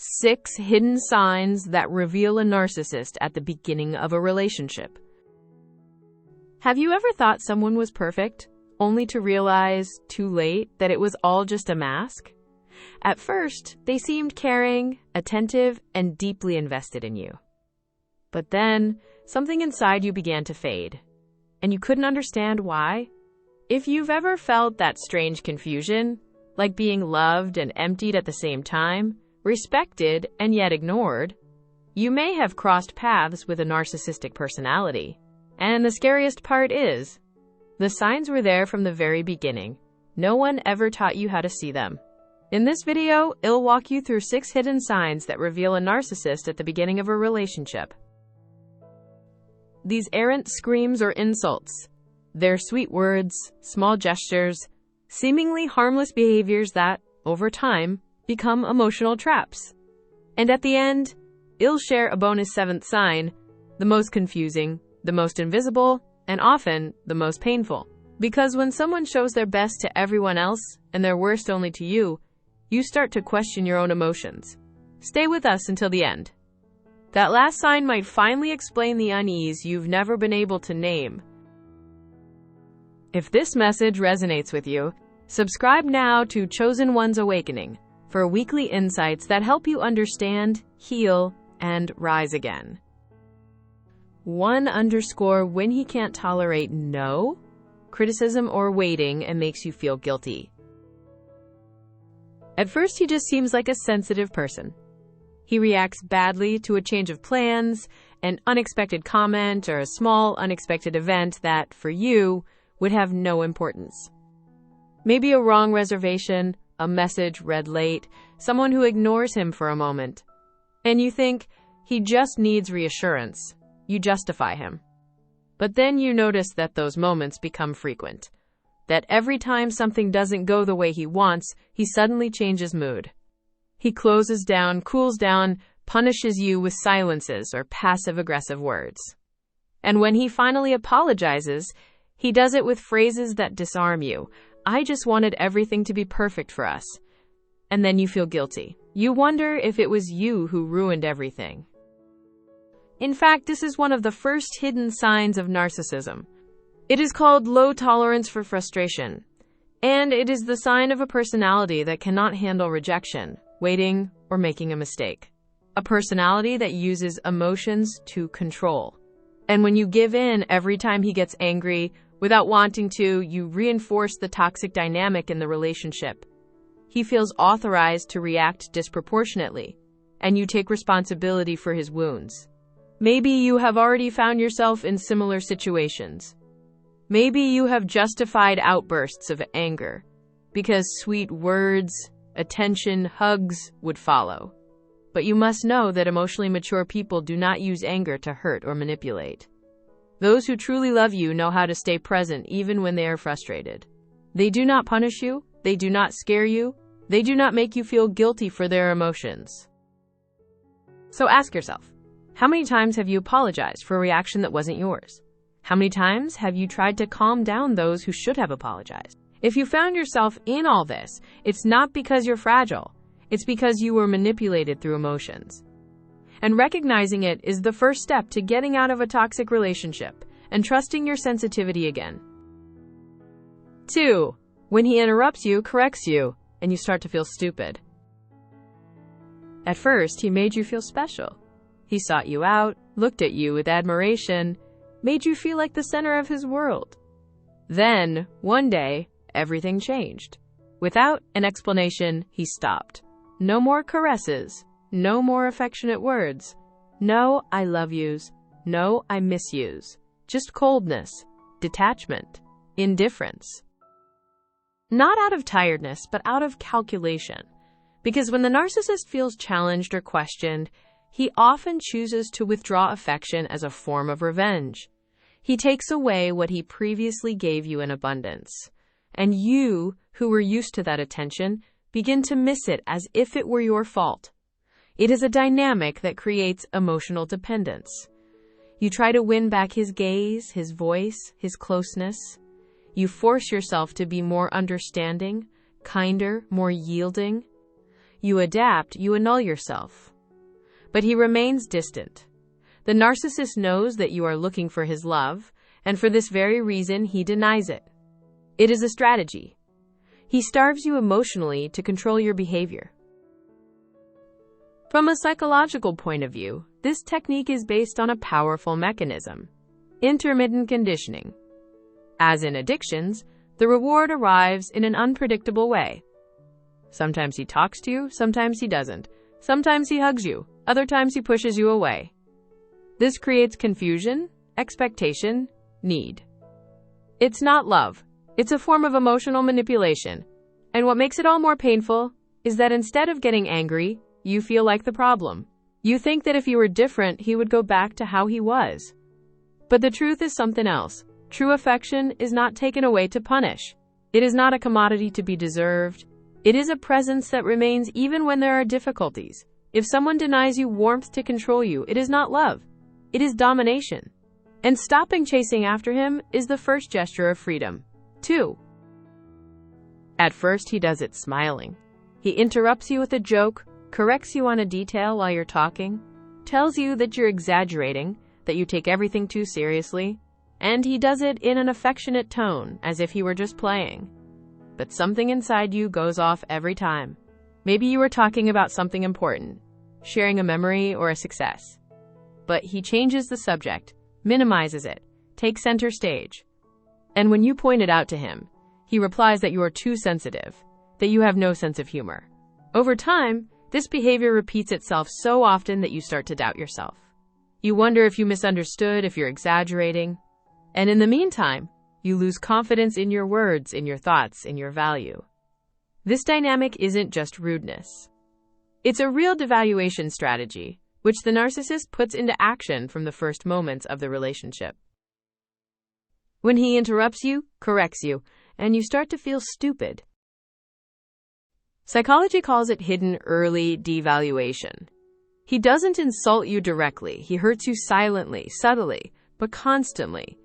6 hidden signs that reveal a narcissist at the beginning of a relationship. Have you ever thought someone was perfect, only to realize, too late, that it was all just a mask? At first, they seemed caring, attentive, and deeply invested in you. But then, something inside you began to fade, and you couldn't understand why. If you've ever felt that strange confusion, like being loved and emptied at the same time, respected and yet ignored, you may have crossed paths with a narcissistic personality. And the scariest part is, the signs were there from the very beginning. No one ever taught you how to see them. In this video, I'll walk you through 6 hidden signs that reveal a narcissist at the beginning of a relationship. These aren't screams or insults. They're sweet words, small gestures, seemingly harmless behaviors that, over time, become emotional traps. And at the end, I'll share a bonus 7th sign, the most confusing, the most invisible, and often the most painful. Because when someone shows their best to everyone else and their worst only to you, you start to question your own emotions. Stay with us until the end. That last sign might finally explain the unease you've never been able to name. If this message resonates with you, subscribe now to Chosen One's Awakening for weekly insights that help you understand, heal, and rise again. 1. When he can't tolerate no, criticism, or waiting and makes you feel guilty. At first, he just seems like a sensitive person. He reacts badly to a change of plans, an unexpected comment, or a small unexpected event that, for you, would have no importance. Maybe a wrong reservation, a message read late, someone who ignores him for a moment. And you think, he just needs reassurance. You justify him. But then you notice that those moments become frequent. That every time something doesn't go the way he wants, he suddenly changes mood. He closes down, cools down, punishes you with silences or passive-aggressive words. And when he finally apologizes, he does it with phrases that disarm you. I just wanted everything to be perfect for us. And then you feel guilty. You wonder if it was you who ruined everything. In fact, this is one of the first hidden signs of narcissism. It is called low tolerance for frustration. And it is the sign of a personality that cannot handle rejection, waiting, or making a mistake. A personality that uses emotions to control. And when you give in every time he gets angry, without wanting to, you reinforce the toxic dynamic in the relationship. He feels authorized to react disproportionately, and you take responsibility for his wounds. Maybe you have already found yourself in similar situations. Maybe you have justified outbursts of anger, because sweet words, attention, hugs would follow. But you must know that emotionally mature people do not use anger to hurt or manipulate. Those who truly love you know how to stay present even when they are frustrated. They do not punish you. They do not scare you. They do not make you feel guilty for their emotions. So ask yourself, how many times have you apologized for a reaction that wasn't yours? How many times have you tried to calm down those who should have apologized? If you found yourself in all this, it's not because you're fragile. It's because you were manipulated through emotions. And recognizing it is the first step to getting out of a toxic relationship and trusting your sensitivity again. 2. When he interrupts you, corrects you, and you start to feel stupid. At first, he made you feel special. He sought you out, looked at you with admiration, made you feel like the center of his world. Then, one day, everything changed. Without an explanation, he stopped. No more caresses. No more affectionate words. No I love yous. No I miss yous. Just coldness, detachment, indifference. Not out of tiredness, but out of calculation. Because when the narcissist feels challenged or questioned, he often chooses to withdraw affection as a form of revenge. He takes away what he previously gave you in abundance. And you, who were used to that attention, begin to miss it as if it were your fault. It is a dynamic that creates emotional dependence. You try to win back his gaze, his voice, his closeness. You force yourself to be more understanding, kinder, more yielding. you adapt, you annul yourself. But he remains distant. The narcissist knows that you are looking for his love, and for this very reason, he denies it. It is a strategy. He starves you emotionally to control your behavior. From a psychological point of view, this technique is based on a powerful mechanism: intermittent conditioning. As in addictions, the reward arrives in an unpredictable way. Sometimes he talks to you, sometimes he doesn't. Sometimes he hugs you, other times he pushes you away. This creates confusion, expectation, need. It's not love. It's a form of emotional manipulation. And what makes it all more painful is that instead of getting angry, you feel like the problem. You think that if you were different, he would go back to how he was. But the truth is something else. True affection is not taken away to punish. It is not a commodity to be deserved. It is a presence that remains even when there are difficulties. If someone denies you warmth to control you, it is not love. It is domination. And stopping chasing after him is the first gesture of freedom. 2. At first, he does it smiling. He interrupts you with a joke, corrects you on a detail while you're talking, tells you that you're exaggerating, that you take everything too seriously, and he does it in an affectionate tone, as if he were just playing. But something inside you goes off every time. Maybe you were talking about something important, sharing a memory or a success. But he changes the subject, minimizes it, takes center stage. And when you point it out to him, he replies that you are too sensitive, that you have no sense of humor. Over time, this behavior repeats itself so often that you start to doubt yourself. You wonder if you misunderstood, if you're exaggerating. And in the meantime, you lose confidence in your words, in your thoughts, in your value. This dynamic isn't just rudeness. It's a real devaluation strategy, which the narcissist puts into action from the first moments of the relationship. When he interrupts you, corrects you, and you start to feel stupid. Psychology calls it hidden early devaluation. He doesn't insult you directly. He hurts you silently, subtly, but constantly.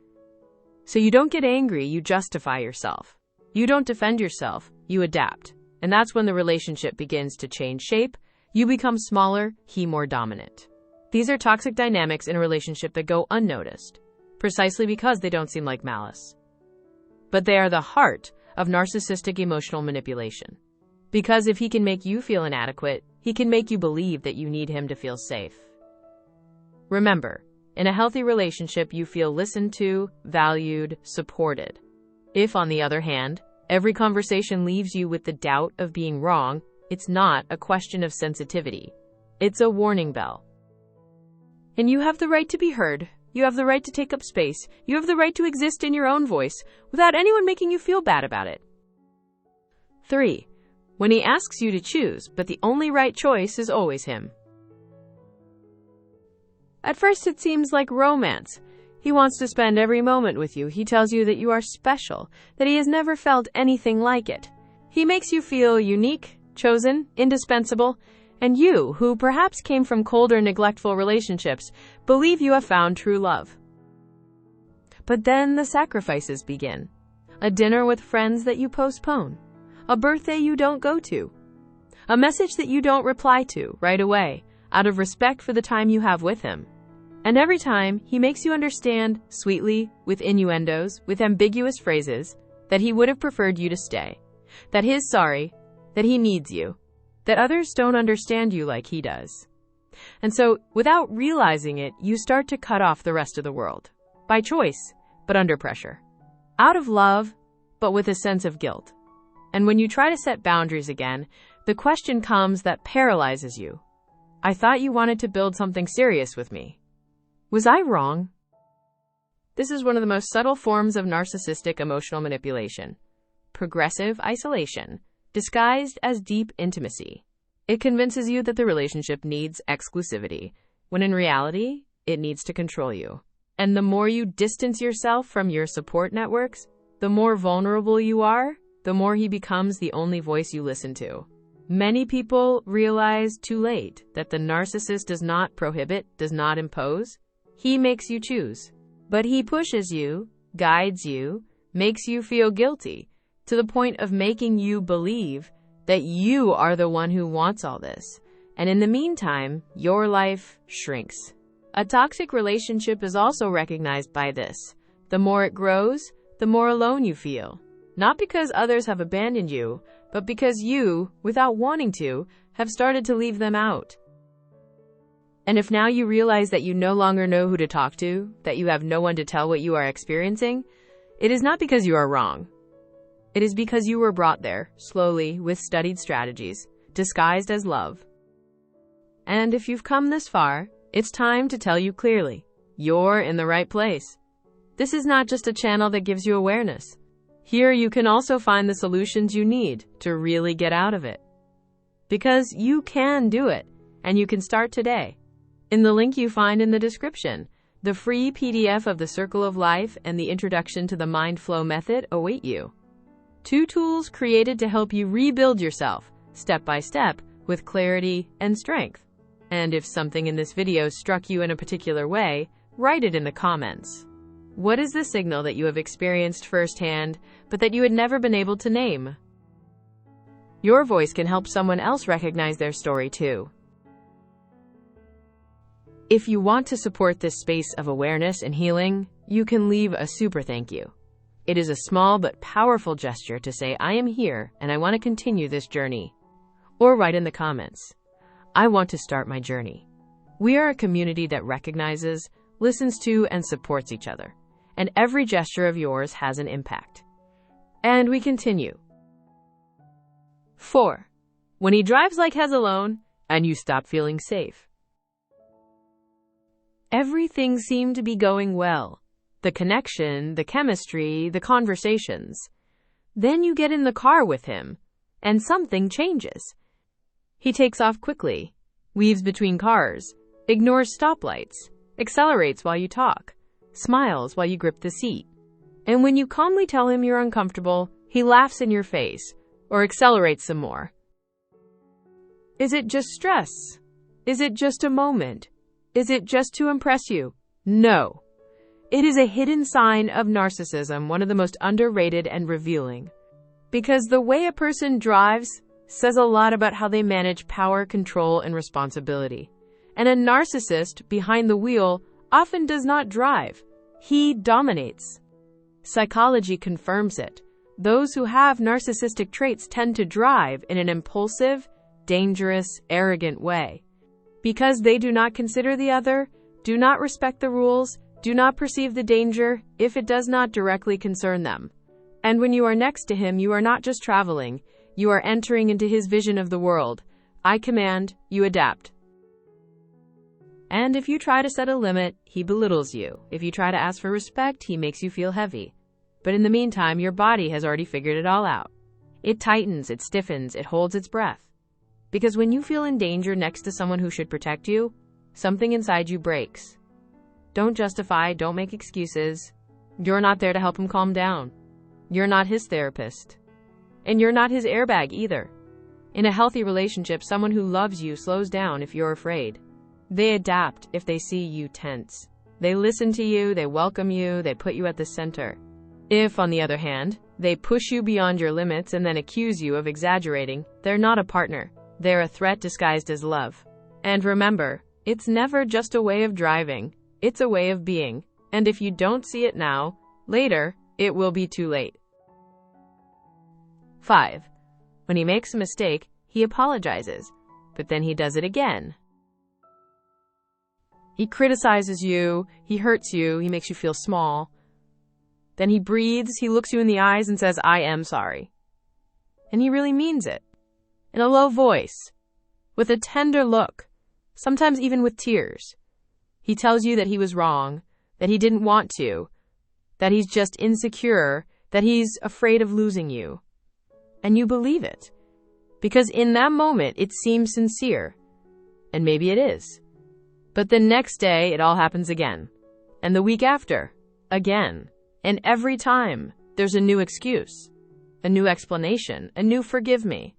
So you don't get angry, you justify yourself. You don't defend yourself, you adapt. And that's when the relationship begins to change shape. You become smaller, he more dominant. These are toxic dynamics in a relationship that go unnoticed, precisely because they don't seem like malice. But they are the heart of narcissistic emotional manipulation. Because if he can make you feel inadequate, he can make you believe that you need him to feel safe. Remember, in a healthy relationship, you feel listened to, valued, supported. If, on the other hand, every conversation leaves you with the doubt of being wrong, it's not a question of sensitivity. It's a warning bell. And you have the right to be heard. You have the right to take up space. You have the right to exist in your own voice without anyone making you feel bad about it. 3. When he asks you to choose, but the only right choice is always him. At first it seems like romance. He wants to spend every moment with you. He tells you that you are special, that he has never felt anything like it. He makes you feel unique, chosen, indispensable, and you, who perhaps came from cold or neglectful relationships, believe you have found true love. But then the sacrifices begin. A dinner with friends that you postpone. A birthday you don't go to. A message that you don't reply to right away, out of respect for the time you have with him. And every time, he makes you understand, sweetly, with innuendos, with ambiguous phrases, that he would have preferred you to stay, that he's sorry, that he needs you, that others don't understand you like he does. And so, without realizing it, you start to cut off the rest of the world. By choice, but under pressure. Out of love, but with a sense of guilt. And when you try to set boundaries again, the question comes that paralyzes you. I thought you wanted to build something serious with me. Was I wrong? This is one of the most subtle forms of narcissistic emotional manipulation. Progressive isolation, disguised as deep intimacy. It convinces you that the relationship needs exclusivity, when in reality, it needs to control you. And the more you distance yourself from your support networks, the more vulnerable you are, the more he becomes the only voice you listen to. Many people realize too late that the narcissist does not prohibit, does not impose. He makes you choose. But he pushes you, guides you, makes you feel guilty, to the point of making you believe that you are the one who wants all this. And in the meantime, your life shrinks. A toxic relationship is also recognized by this. The more it grows, the more alone you feel. Not because others have abandoned you, but because you, without wanting to, have started to leave them out. And if now you realize that you no longer know who to talk to, that you have no one to tell what you are experiencing, it is not because you are wrong. It is because you were brought there, slowly, with studied strategies, disguised as love. And if you've come this far, it's time to tell you clearly, you're in the right place. This is not just a channel that gives you awareness. Here you can also find the solutions you need to really get out of it. Because you can do it, and you can start today. In the link you find in the description, the free PDF of the Circle of Life and the Introduction to the Mind Flow Method await you. 2 tools created to help you rebuild yourself, step by step, with clarity and strength. And if something in this video struck you in a particular way, write it in the comments. What is the signal that you have experienced firsthand, but that you had never been able to name? Your voice can help someone else recognize their story too. If you want to support this space of awareness and healing, you can leave a super thank you. It is a small but powerful gesture to say, I am here and I want to continue this journey. Or write in the comments, I want to start my journey. We are a community that recognizes, listens to, and supports each other. And every gesture of yours has an impact. And we continue. 4. When he drives like Hez alone, and you stop feeling safe. Everything seemed to be going well. The connection, the chemistry, the conversations. Then you get in the car with him, and something changes. He takes off quickly, weaves between cars, ignores stoplights, accelerates while you talk, smiles while you grip the seat. And when you calmly tell him you're uncomfortable, he laughs in your face, or accelerates some more. Is it just stress? Is it just a moment? Is it just to impress you? No. It is a hidden sign of narcissism, one of the most underrated and revealing. Because the way a person drives says a lot about how they manage power, control, and responsibility. And a narcissist behind the wheel often does not drive. He dominates. Psychology confirms it. Those who have narcissistic traits tend to drive in an impulsive, dangerous, arrogant way. Because they do not consider the other, do not respect the rules, do not perceive the danger if it does not directly concern them. And when you are next to him, you are not just traveling, you are entering into his vision of the world. I command, you adapt. And if you try to set a limit, he belittles you. If you try to ask for respect, he makes you feel heavy. But in the meantime, your body has already figured it all out. It tightens, it stiffens, it holds its breath. Because when you feel in danger next to someone who should protect you, something inside you breaks. Don't justify, don't make excuses. You're not there to help him calm down. You're not his therapist. And you're not his airbag either. In a healthy relationship, someone who loves you slows down if you're afraid. They adapt if they see you tense. They listen to you, they welcome you, they put you at the center. If, on the other hand, they push you beyond your limits and then accuse you of exaggerating, they're not a partner. They're a threat disguised as love. And remember, it's never just a way of driving. It's a way of being. And if you don't see it now, later, it will be too late. 5. When he makes a mistake, he apologizes, but then he does it again. He criticizes you, he hurts you, he makes you feel small. Then he breathes, he looks you in the eyes and says, I am sorry. And he really means it. In a low voice, with a tender look, sometimes even with tears. He tells you that he was wrong, that he didn't want to, that he's just insecure, that he's afraid of losing you. And you believe it. Because in that moment, it seems sincere. And maybe it is. But the next day, it all happens again. And the week after, again. And every time, there's a new excuse, a new explanation, a new forgive me.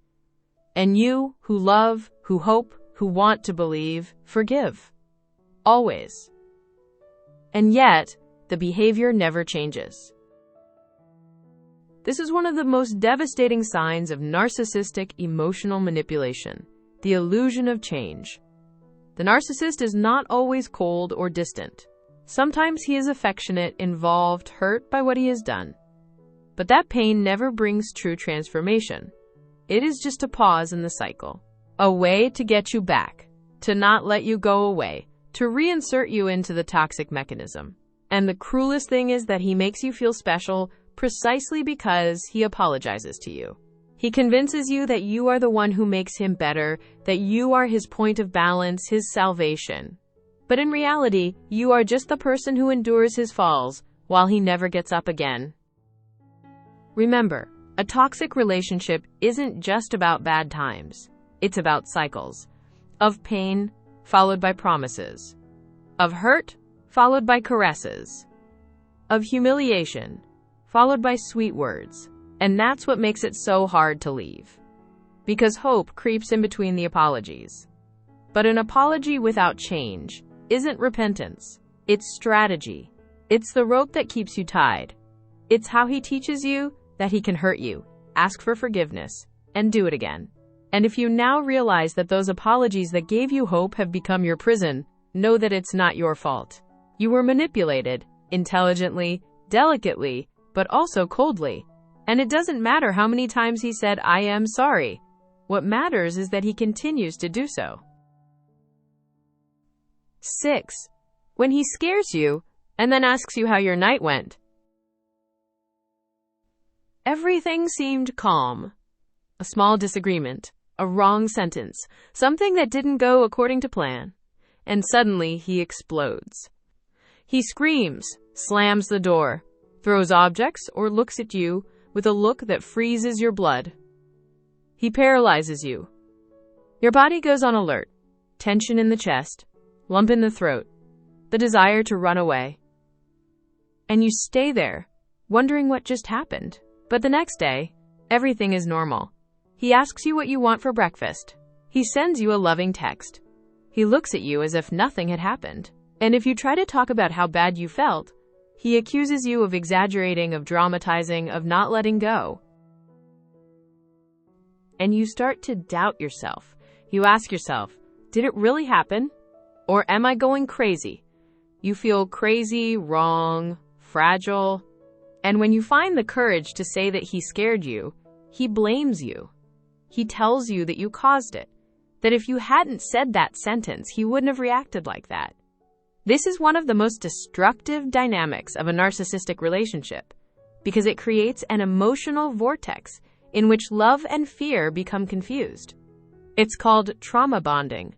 And you, who love, who hope, who want to believe, forgive. Always. And yet, the behavior never changes. This is one of the most devastating signs of narcissistic emotional manipulation, the illusion of change. The narcissist is not always cold or distant. Sometimes he is affectionate, involved, hurt by what he has done. But that pain never brings true transformation. It is just a pause in the cycle, a way to get you back, to not let you go away, to reinsert you into the toxic mechanism. And the cruelest thing is that he makes you feel special precisely because he apologizes to you. He convinces you that you are the one who makes him better, that you are his point of balance, his salvation. But in reality, you are just the person who endures his falls while he never gets up again. Remember, a toxic relationship isn't just about bad times. It's about cycles of pain followed by promises, of hurt followed by caresses, of humiliation followed by sweet words. And that's what makes it so hard to leave. Because hope creeps in between the apologies. But an apology without change isn't repentance. It's strategy. It's the rope that keeps you tied. It's how he teaches you that he can hurt you, ask for forgiveness, and do it again. And if you now realize that those apologies that gave you hope have become your prison, know that it's not your fault. You were manipulated, intelligently, delicately, but also coldly. And it doesn't matter how many times he said, "I am sorry." What matters is that he continues to do so. 6. When he scares you and then asks you how your night went. Everything seemed calm. A small disagreement, a wrong sentence, something that didn't go according to plan. And suddenly he explodes. He screams, slams the door, throws objects, or looks at you with a look that freezes your blood. He paralyzes you. Your body goes on alert, tension in the chest, lump in the throat, the desire to run away. And you stay there, wondering what just happened. But the next day, everything is normal. He asks you what you want for breakfast. He sends you a loving text. He looks at you as if nothing had happened. And if you try to talk about how bad you felt, he accuses you of exaggerating, of dramatizing, of not letting go. And you start to doubt yourself. You ask yourself, did it really happen? Or am I going crazy? You feel crazy, wrong, fragile. And when you find the courage to say that he scared you, he blames you. He tells you that you caused it, that if you hadn't said that sentence, he wouldn't have reacted like that. This is one of the most destructive dynamics of a narcissistic relationship, because it creates an emotional vortex in which love and fear become confused. It's called trauma bonding,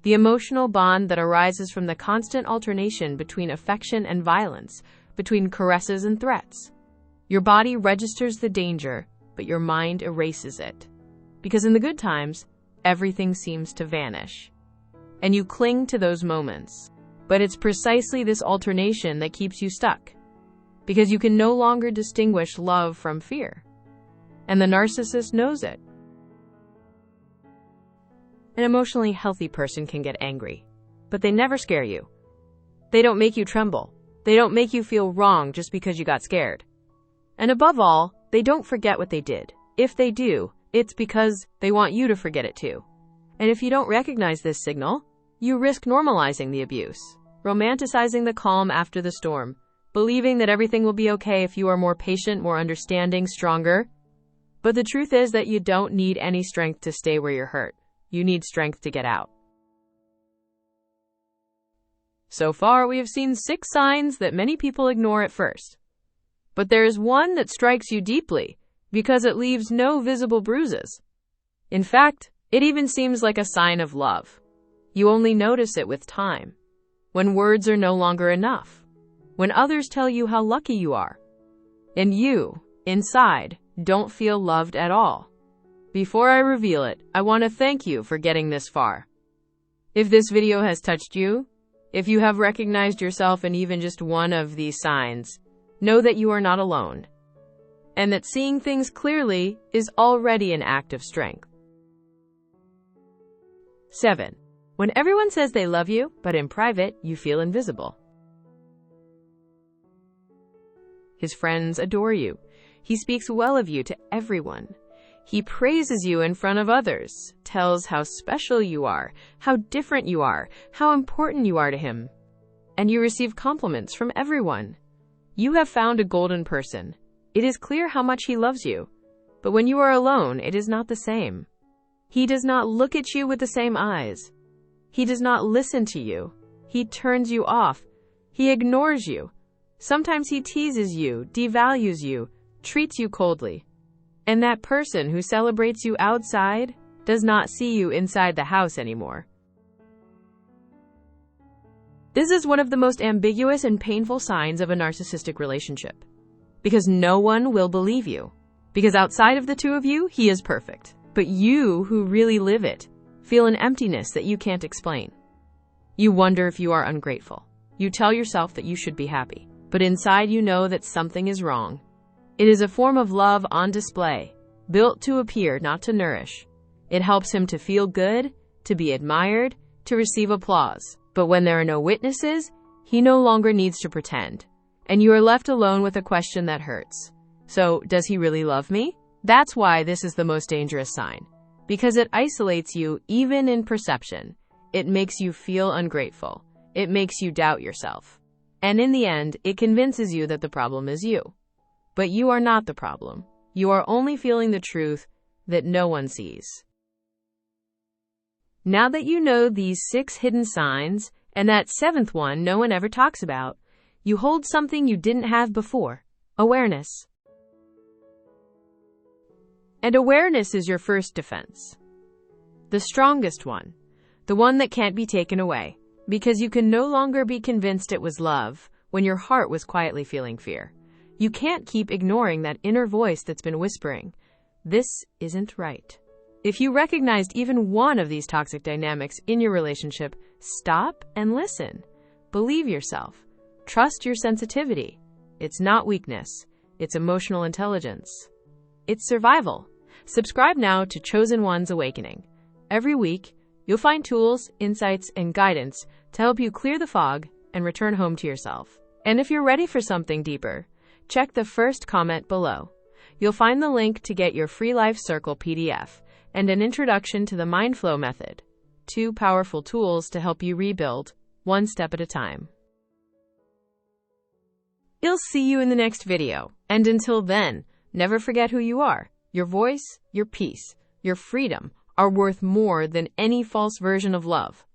the emotional bond that arises from the constant alternation between affection and violence, between caresses and threats. Your body registers the danger, but your mind erases it. Because in the good times, everything seems to vanish. And you cling to those moments. But it's precisely this alternation that keeps you stuck, because you can no longer distinguish love from fear. And the narcissist knows it. An emotionally healthy person can get angry, but they never scare you. They don't make you tremble. They don't make you feel wrong just because you got scared. And above all, they don't forget what they did. If they do, it's because they want you to forget it too. And if you don't recognize this signal, you risk normalizing the abuse, romanticizing the calm after the storm, believing that everything will be okay if you are more patient, more understanding, stronger. But the truth is that you don't need any strength to stay where you're hurt. You need strength to get out. So far, we have seen 6 signs that many people ignore at first. But there is one that strikes you deeply because it leaves no visible bruises. In fact, it even seems like a sign of love. You only notice it with time, when words are no longer enough, when others tell you how lucky you are, and you, inside, don't feel loved at all. Before I reveal it, I want to thank you for getting this far. If this video has touched you, if you have recognized yourself in even just one of these signs, know that you are not alone, and that seeing things clearly is already an act of strength. 7. When everyone says they love you, but in private, you feel invisible. His friends adore you. He speaks well of you to everyone. He praises you in front of others, tells how special you are, how different you are, how important you are to him. And you receive compliments from everyone. You have found a golden person. It is clear how much he loves you. But when you are alone, it is not the same. He does not look at you with the same eyes. He does not listen to you. He turns you off. He ignores you. Sometimes he teases you, devalues you, treats you coldly. And that person who celebrates you outside does not see you inside the house anymore. This is one of the most ambiguous and painful signs of a narcissistic relationship. Because no one will believe you. Because outside of the two of you, he is perfect. But you, who really live it, feel an emptiness that you can't explain. You wonder if you are ungrateful. You tell yourself that you should be happy. But inside you know that something is wrong. It is a form of love on display, built to appear, not to nourish. It helps him to feel good, to be admired, to receive applause. But when there are no witnesses, he no longer needs to pretend. And you are left alone with a question that hurts. So, does he really love me? That's why this is the most dangerous sign. Because it isolates you even in perception. It makes you feel ungrateful. It makes you doubt yourself. And in the end, it convinces you that the problem is you. But you are not the problem. You are only feeling the truth that no one sees. Now that you know these 6 hidden signs, and that 7th one no one ever talks about, you hold something you didn't have before: awareness. And awareness is your first defense. The strongest one. The one that can't be taken away. Because you can no longer be convinced it was love when your heart was quietly feeling fear. You can't keep ignoring that inner voice that's been whispering, "This isn't right." If you recognized even one of these toxic dynamics in your relationship, stop and listen. Believe yourself. Trust your sensitivity. It's not weakness. It's emotional intelligence. It's survival. Subscribe now to Chosen One's Awakening. Every week, you'll find tools, insights, and guidance to help you clear the fog and return home to yourself. And if you're ready for something deeper, check the first comment below. You'll find the link to get your free Life Circle PDF and an introduction to the Mind Flow method, 2 powerful tools to help you rebuild, one step at a time. I'll see you in the next video, and until then, never forget who you are. Your voice, your peace, your freedom are worth more than any false version of love.